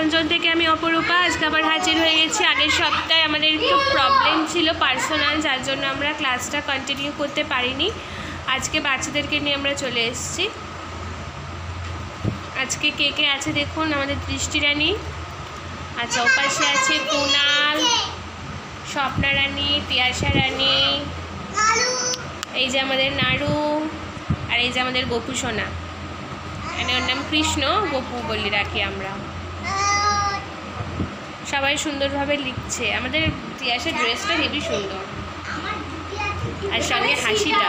আপনজন থেকে আমি অপরূপা। আজকে আবার হাজির হয়ে গেছি। আগের সপ্তাহে আমাদের একটু প্রবলেম ছিল পার্সোনাল, যার জন্য আমরা ক্লাসটা কন্টিনিউ করতে পারিনি। আজকে বাচ্চাদেরকে নিয়ে আমরা চলে এসেছি। আজকে কে কে আছে দেখুন, আমাদের দৃষ্টি রানী, আচ্ছা ওপাশে আছে কুনাল, স্বপ্না রানী, তিয়াশা রানী, এই যে আমাদের নাড়ু, আর এই যে আমাদের গোপু সোনা, মানে ওর নাম কৃষ্ণ, গোপু বলি রাখি আমরা। সবাই সুন্দরভাবে লিখছে। আমাদের তিয়াশার ড্রেসটা হেবি সুন্দর, আর সঙ্গে হাসিটা।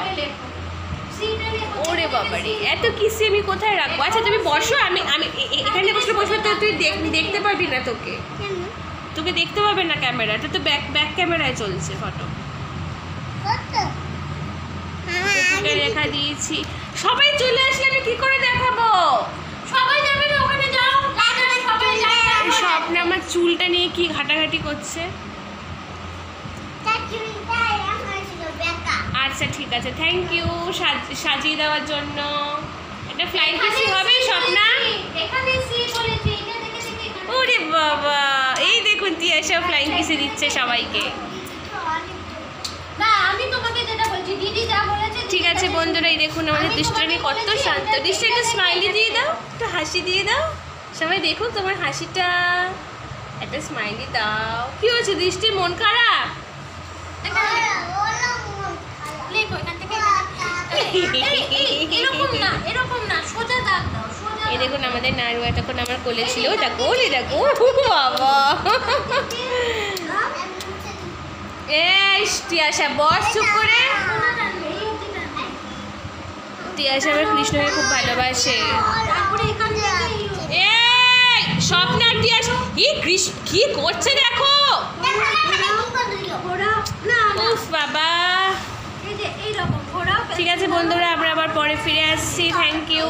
ওরে বাবারে, এত কিসি আমি কোথায় রাখবো? আচ্ছা তুমি বসো, আমি আমি এখানে বসলে বসলে তো তুই দেখতে পারবি না, তোকে দেখতে পাবে না ক্যামেরাটা, তো ব্যাক ক্যামেরায় চলছে ফটো। লেখা দিয়েছি, সবাই চলে আসলে আমি কি করে দেখাবো? সবাই যাবে না, ওখানে যাও। স্বপ্ন আমার চুলটা নিয়ে কি ঘাটাঘাটি করছে। আচ্ছা ঠিক আছে, থ্যাংক ইউ সাজিয়ে দেওয়ার জন্য। এটা ফ্লাইং কিসি হবে স্বপ্না? ওরে বাবা, এই দেখুন তিয়াশা ফ্লাইং কিসি দিচ্ছে সবাইকে। ঠিক আছে বন্ধুরা, এই দেখুন আমাদের দৃষ্টি কত শান্ত। দৃষ্টি একটা স্মাইলি দিয়ে দাও, একটু হাসি দিয়ে দাও, সবাই দেখুন তোমার হাসিটা। একটা স্মাইলি দাও। কি হয়েছে দৃষ্টির, মন খারাপ? এই দেখুন আমাদের নাড়ু এতক্ষণ আমার কোলে ছিল, দেখো দেখো বাবা। এই তিয়াশা বস চুপ করে। তিয়াশা আমার কৃষ্ণকে খুব ভালোবাসে। এই স্বপ্না তিয়াশা কি করছে দেখো। উফ বাবা। ঠিক আছে বন্ধুরা, আমরা আবার পরে ফিরে আসছি। Thank you.